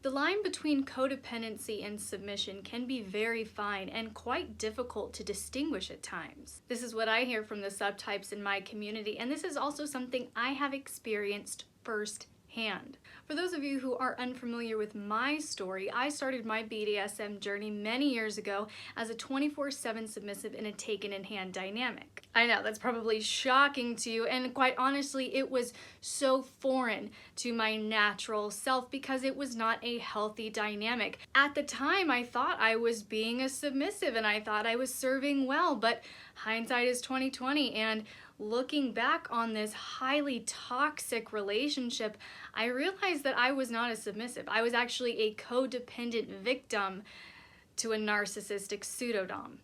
The line between codependency and submission can be very fine and quite difficult to distinguish at times. This is what I hear from the subtypes in my community, and this is also something I have experienced firsthand. For those of you who are unfamiliar with my story, I started my BDSM journey many years ago as a 24/7 submissive in a taken-in-hand dynamic. I know, that's probably shocking to you, and quite honestly, it was so foreign to my natural self because it was not a healthy dynamic. At the time, I thought I was being a submissive and I thought I was serving well, but hindsight is 20/20, and looking back on this highly toxic relationship, I realized that I was not a submissive. I was actually a codependent victim to a narcissistic pseudodom.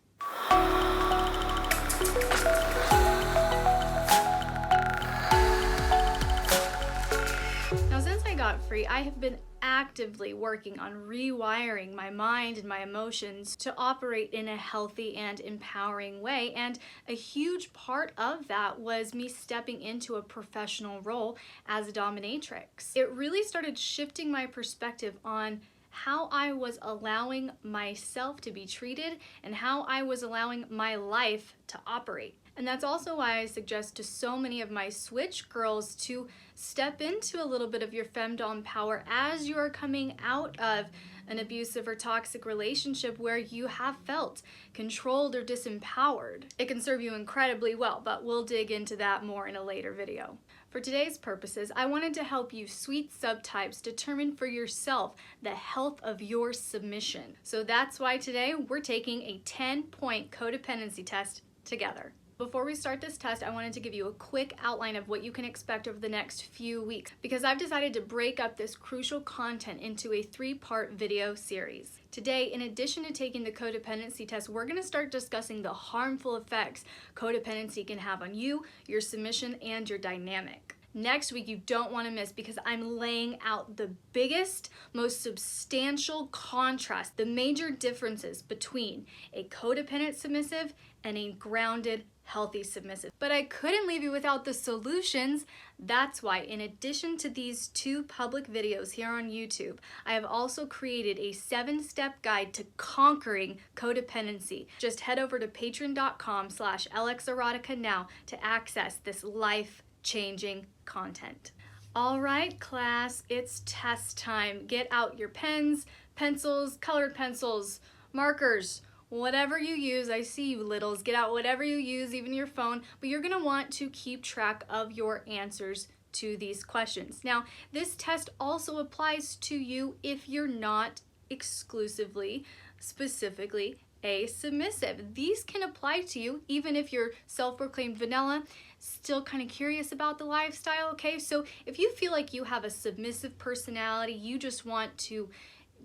Now, since I got free, I have been actively working on rewiring my mind and my emotions to operate in a healthy and empowering way, and a huge part of that was me stepping into a professional role as a dominatrix. It really started shifting my perspective on how I was allowing myself to be treated and how I was allowing my life to operate. And that's also why I suggest to so many of my switch girls to step into a little bit of your femdom power as you are coming out of an abusive or toxic relationship where you have felt controlled or disempowered. It can serve you incredibly well, but we'll dig into that more in a later video. For today's purposes, I wanted to help you sweet subtypes determine for yourself the health of your submission. So that's why today we're taking a 10-point codependency test together. Before we start this test, I wanted to give you a quick outline of what you can expect over the next few weeks because I've decided to break up this crucial content into a 3-part video series. Today, in addition to taking the codependency test, we're going to start discussing the harmful effects codependency can have on you, your submission, and your dynamic. Next week, you don't want to miss because I'm laying out the biggest, most substantial contrast, the major differences between a codependent submissive and a grounded, healthy submissive. But I couldn't leave you without the solutions. That's why, in addition to these 2 public videos here on YouTube, I have also created a 7-step guide to conquering codependency. Just head over to patreon.com/LXerotica now to access this life-changing content. All right, class, it's test time. Get out your pens, pencils, colored pencils, markers, whatever you use. I see you littles. Get out whatever you use, even your phone, but you're gonna want to keep track of your answers to these questions. Now, this test also applies to you if you're not exclusively, specifically a submissive. These can apply to you even if you're self-proclaimed vanilla, still kind of curious about the lifestyle, okay? So if you feel like you have a submissive personality, you just want to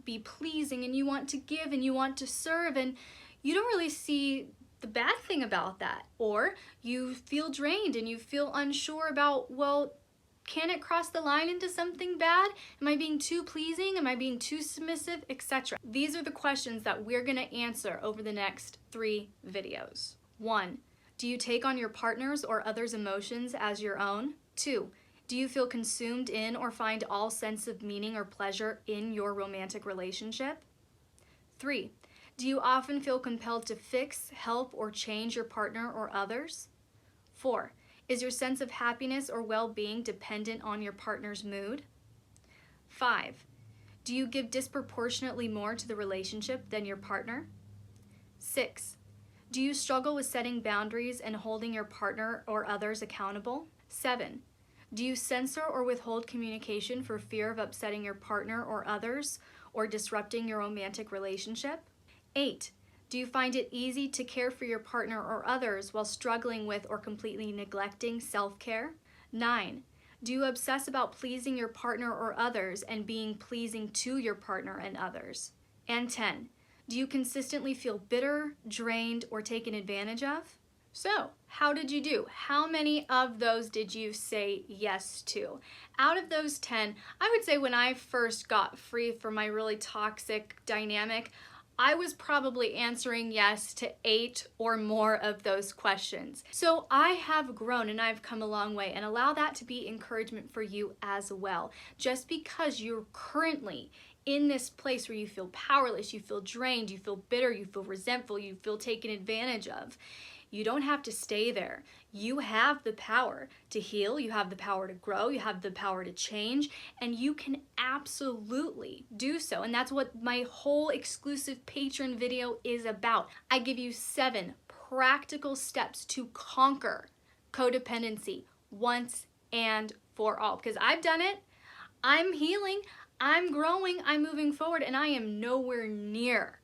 be pleasing and you want to give and you want to serve and you don't really see the bad thing about that, or you feel drained and you feel unsure about, well, can it cross the line into something bad? Am I being too pleasing? Am I being too submissive, etc.? These are the questions that we're going to answer over the next 3 videos. 1, do you take on your partner's or others' emotions as your own? 2, do you feel consumed in or find all sense of meaning or pleasure in your romantic relationship? 3, do you often feel compelled to fix, help, or change your partner or others? 4, is your sense of happiness or well-being dependent on your partner's mood? 5, do you give disproportionately more to the relationship than your partner? 6, do you struggle with setting boundaries and holding your partner or others accountable? 7, do you censor or withhold communication for fear of upsetting your partner or others or disrupting your romantic relationship? 8, do you find it easy to care for your partner or others while struggling with or completely neglecting self-care? 9, do you obsess about pleasing your partner or others and being pleasing to your partner and others? And 10, do you consistently feel bitter, drained, or taken advantage of? So, how did you do? How many of those did you say yes to? Out of those 10, I would say when I first got free from my really toxic dynamic, I was probably answering yes to 8 or more of those questions. So I have grown and I've come a long way, and allow that to be encouragement for you as well. Just because you're currently in this place where you feel powerless, you feel drained, you feel bitter, you feel resentful, you feel taken advantage of, you don't have to stay there. You have the power to heal, you have the power to grow, you have the power to change, and you can absolutely do so. And that's what my whole exclusive patron video is about. I give you 7 practical steps to conquer codependency once and for all. Because I've done it, I'm healing, I'm growing, I'm moving forward, and I am nowhere near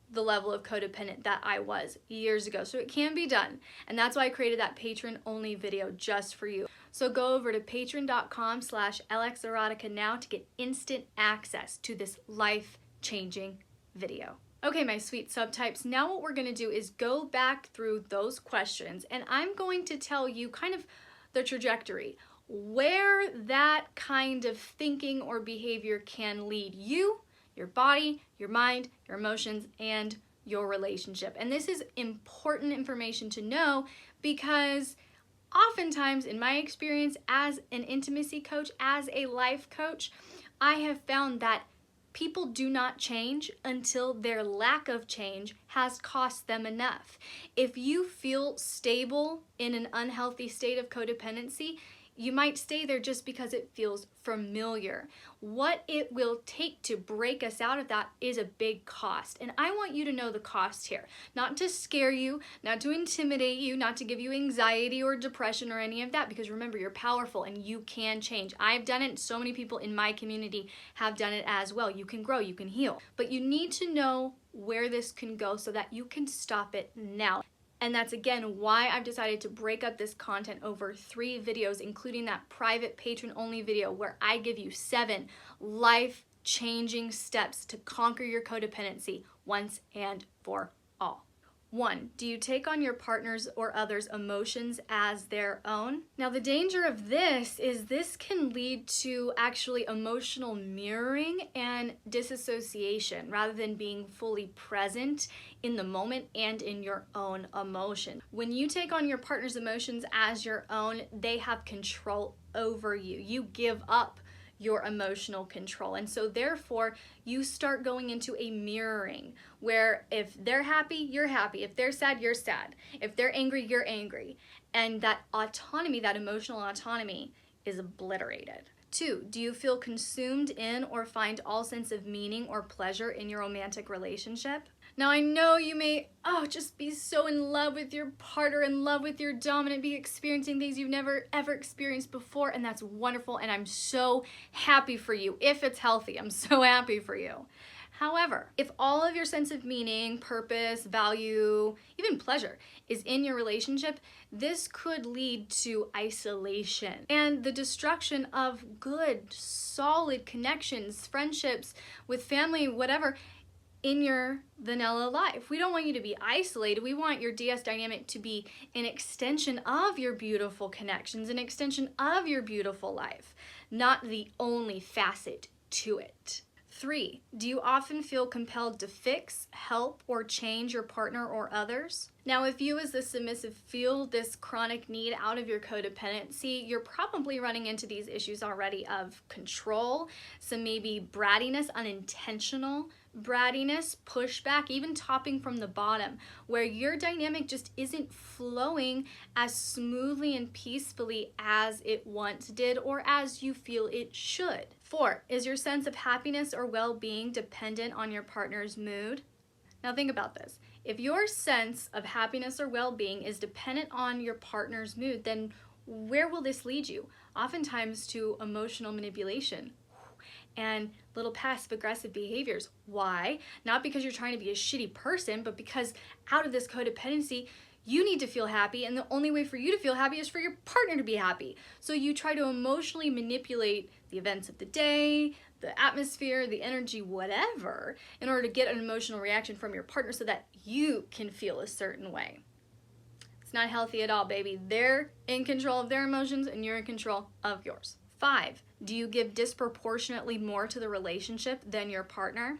the level of codependent that I was years ago. So it can be done. And that's why I created that patron only video just for you. So go over to patreon.com/LXerotica now to get instant access to this life-changing video. Okay, my sweet subtypes, now what we're gonna do is go back through those questions, and I'm going to tell you kind of the trajectory, where that kind of thinking or behavior can lead you, your body, your mind, your emotions, and your relationship. And this is important information to know because oftentimes in my experience as an intimacy coach, as a life coach, I have found that people do not change until their lack of change has cost them enough. If you feel stable in an unhealthy state of codependency, you might stay there just because it feels familiar. What it will take to break us out of that is a big cost. And I want you to know the cost here. Not to scare you, not to intimidate you, not to give you anxiety or depression or any of that, because remember, you're powerful and you can change. I've done it, so many people in my community have done it as well. You can grow, you can heal. But you need to know where this can go so that you can stop it now. And that's again why I've decided to break up this content over 3 videos, including that private patron only video where I give you 7 life-changing steps to conquer your codependency once and for all. 1, do you take on your partner's or others' emotions as their own? Now the danger of this is this can lead to actually emotional mirroring and disassociation rather than being fully present in the moment and in your own emotion. When you take on your partner's emotions as your own, they have control over you. You give up your emotional control. And so therefore you start going into a mirroring where if they're happy, you're happy. If they're sad, you're sad. If they're angry, you're angry. And that autonomy, that emotional autonomy is obliterated. 2, do you feel consumed in or find all sense of meaning or pleasure in your romantic relationship? Now I know you may just be so in love with your partner, in love with your dominant, be experiencing things you've never ever experienced before, and that's wonderful, and I'm so happy for you. If it's healthy, I'm so happy for you. However, if all of your sense of meaning, purpose, value, even pleasure is in your relationship, this could lead to isolation and the destruction of good, solid connections, friendships with family, whatever, in your vanilla life. We don't want you to be isolated. We want your DS dynamic to be an extension of your beautiful connections, an extension of your beautiful life, not the only facet to it. 3, do you often feel compelled to fix, help, or change your partner or others? Now, if you as the submissive feel this chronic need out of your codependency, you're probably running into these issues already of control, some maybe brattiness, unintentional brattiness, pushback, even topping from the bottom, where your dynamic just isn't flowing as smoothly and peacefully as it once did or as you feel it should. 4, is your sense of happiness or well-being dependent on your partner's mood? Now think about this. If your sense of happiness or well-being is dependent on your partner's mood, then where will this lead you? Oftentimes to emotional manipulation and little passive-aggressive behaviors. Why? Not because you're trying to be a shitty person, but because out of this codependency, you need to feel happy, and the only way for you to feel happy is for your partner to be happy. So you try to emotionally manipulate the events of the day, the atmosphere, the energy, whatever, in order to get an emotional reaction from your partner so that you can feel a certain way. It's not healthy at all, baby. They're in control of their emotions and you're in control of yours. 5, do you give disproportionately more to the relationship than your partner?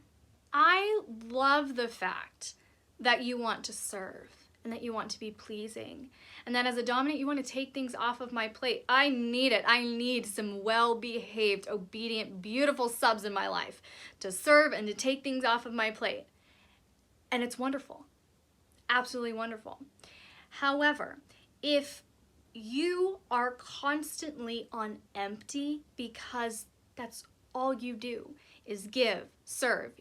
I love the fact that you want to serve and that you want to be pleasing. And that as a dominant, you want to take things off of my plate. I need it. I need some well-behaved, obedient, beautiful subs in my life to serve and to take things off of my plate. And it's wonderful. Absolutely wonderful. However, if you are constantly on empty because that's all you do is give, serve,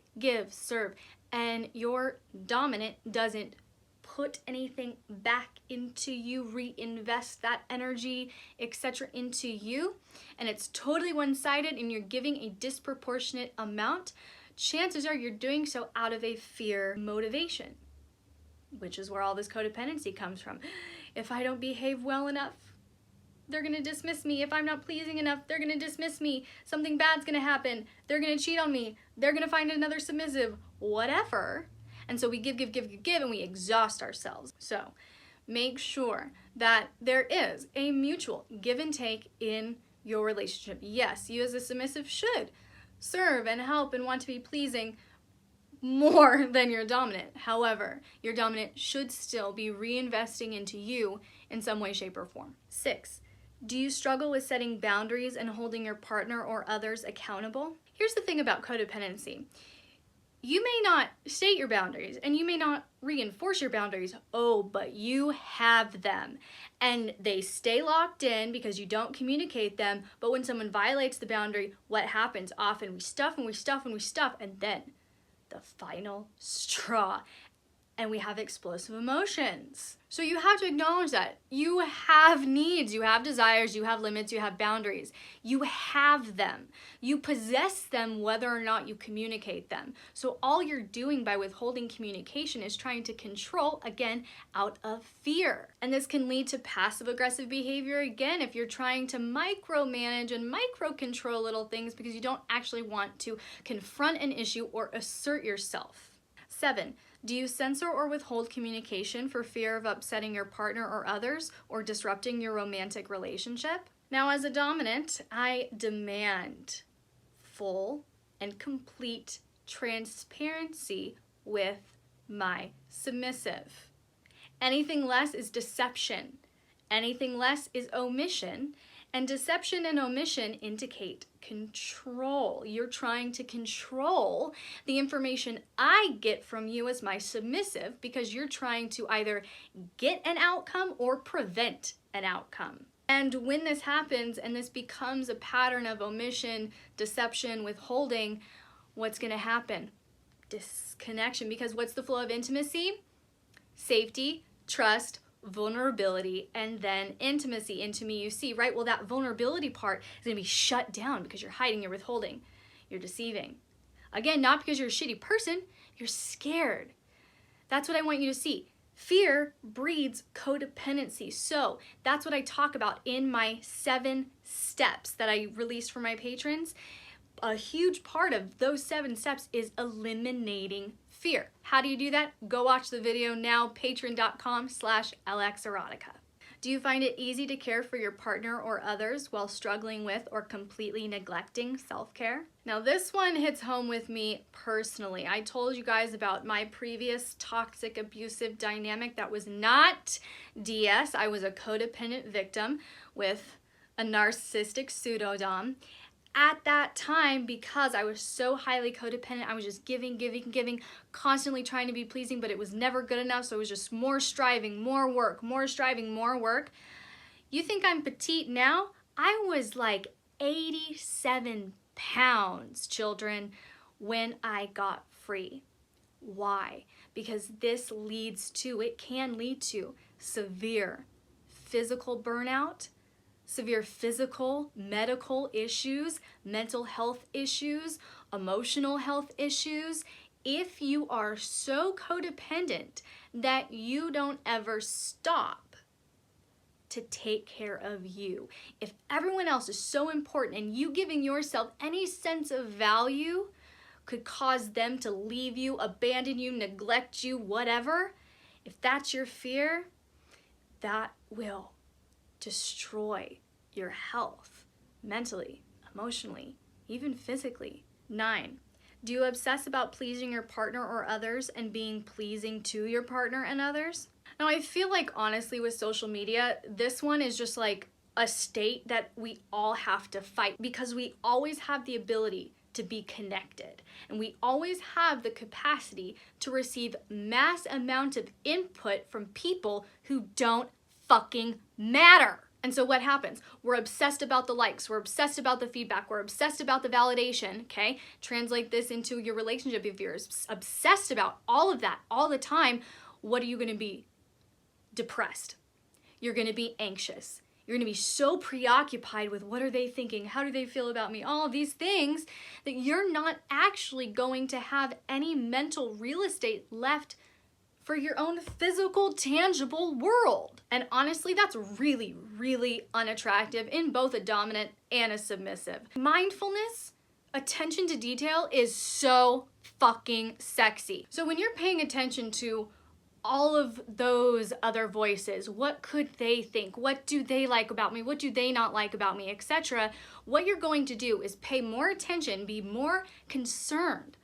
and your dominant doesn't put anything back into you, reinvest that energy, etc. into you, and it's totally one-sided and you're giving a disproportionate amount, chances are you're doing so out of a fear motivation, which is where all this codependency comes from. If I don't behave well enough, they're gonna dismiss me. If I'm not pleasing enough, they're gonna dismiss me. Something bad's gonna happen. They're gonna cheat on me. They're gonna find another submissive, whatever. And so we give, and we exhaust ourselves. So make sure that there is a mutual give and take in your relationship. Yes, you as a submissive should serve and help and want to be pleasing more than your dominant. However, your dominant should still be reinvesting into you in some way, shape, or form. 6, do you struggle with setting boundaries and holding your partner or others accountable? Here's the thing about codependency. You may not state your boundaries and you may not reinforce your boundaries, but you have them. And they stay locked in because you don't communicate them, but when someone violates the boundary, what happens? Often we stuff, and then the final straw, and we have explosive emotions. So you have to acknowledge that you have needs, you have desires, you have limits, you have boundaries. You have them. You possess them whether or not you communicate them. So all you're doing by withholding communication is trying to control, again, out of fear. And this can lead to passive-aggressive behavior, again, if you're trying to micromanage and micro-control little things because you don't actually want to confront an issue or assert yourself. 7, do you censor or withhold communication for fear of upsetting your partner or others or disrupting your romantic relationship? Now, as a dominant, I demand full and complete transparency with my submissive. Anything less is deception. Anything less is omission. And deception and omission indicate control. You're trying to control the information I get from you as my submissive because you're trying to either get an outcome or prevent an outcome. And when this happens and this becomes a pattern of omission, deception, withholding, what's going to happen? Disconnection. Because what's the flow of intimacy? Safety, trust, vulnerability, and then intimacy. Into me you see, right? Well, that vulnerability part is going to be shut down because you're hiding, you're withholding, you're deceiving. Again, not because you're a shitty person, you're scared. That's what I want you to see. Fear breeds codependency. So that's what I talk about in my 7 steps that I released for my patrons. A huge part of those 7 steps is eliminating fear. How do you do that? Go watch the video now, patreon.com/LXerotica. Do you find it easy to care for your partner or others while struggling with or completely neglecting self-care? Now this one hits home with me personally. I told you guys about my previous toxic abusive dynamic that was not DS. I was a codependent victim with a narcissistic pseudo-dom. At that time, because I was so highly codependent, I was just giving, constantly trying to be pleasing, but it was never good enough, so it was just more striving, more work, more striving, more work. You think I'm petite now? I was like 87 pounds, children, when I got free. Why? Because this can lead to severe physical burnout, severe physical, medical issues, mental health issues, emotional health issues. If you are so codependent that you don't ever stop to take care of you, if everyone else is so important and you giving yourself any sense of value could cause them to leave you, abandon you, neglect you, whatever, if that's your fear, that will destroy your health mentally, emotionally, even physically. 9, Do you obsess about pleasing your partner or others and being pleasing to your partner and others? Now, I feel like honestly with social media, this one is just like a state that we all have to fight because we always have the ability to be connected and we always have the capacity to receive mass amounts of input from people who don't fucking matter. And so what happens? We're obsessed about the likes, we're obsessed about the feedback, we're obsessed about the validation, okay? Translate this into your relationship. If you're obsessed about all of that all the time, what are you gonna be? Depressed. You're gonna be anxious. You're gonna be so preoccupied with what are they thinking, how do they feel about me, all of these things, that you're not actually going to have any mental real estate left for your own physical, tangible world. And honestly, that's really, really unattractive in both a dominant and a submissive. Mindfulness, attention to detail is so fucking sexy. So when you're paying attention to all of those other voices, what could they think? What do they like about me? What do they not like about me, etc.? What you're going to do is pay more attention, be more concerned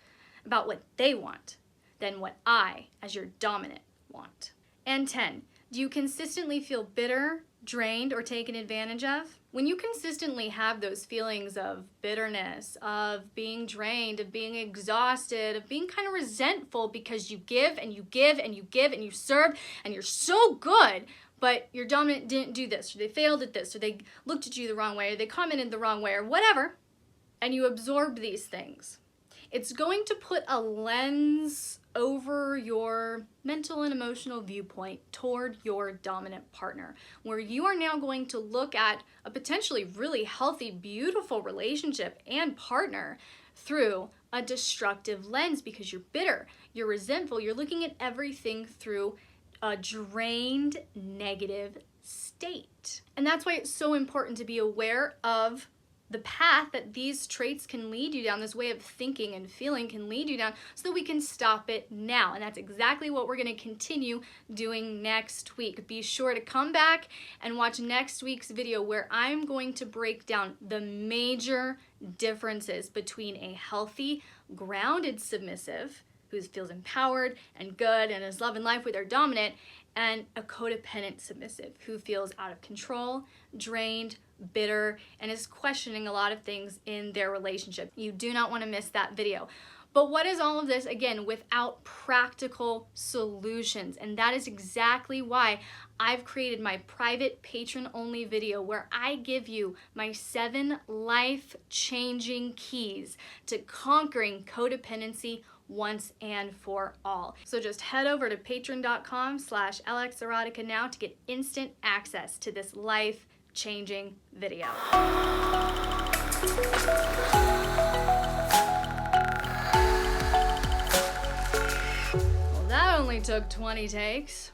about what they want than what I, as your dominant, want. And 10, do you consistently feel bitter, drained, or taken advantage of? When you consistently have those feelings of bitterness, of being drained, of being exhausted, of being kind of resentful because you give and you give and you give and you serve and you're so good, but your dominant didn't do this, or they failed at this, or they looked at you the wrong way, or they commented the wrong way, or whatever, and you absorb these things, it's going to put a lens over your mental and emotional viewpoint toward your dominant partner, where you are now going to look at a potentially really healthy, beautiful relationship and partner through a destructive lens because you're bitter, you're resentful, you're looking at everything through a drained, negative state. And that's why it's so important to be aware of the path that these traits can lead you down, this way of thinking and feeling can lead you down, so that we can stop it now. And that's exactly what we're going to continue doing next week. Be sure to come back and watch next week's video where I'm going to break down the major differences between a healthy, grounded submissive who feels empowered and good and is loving life with their dominant, and a codependent submissive who feels out of control, drained, bitter, and is questioning a lot of things in their relationship. You do not want to miss that video. But what is all of this, again, without practical solutions? And that is exactly why I've created my private patron-only video where I give you my 7 life-changing keys to conquering codependency once and for all. So just head over to patreon.com/LXerotica now to get instant access to this life-changing video. Well, that only took 20 takes.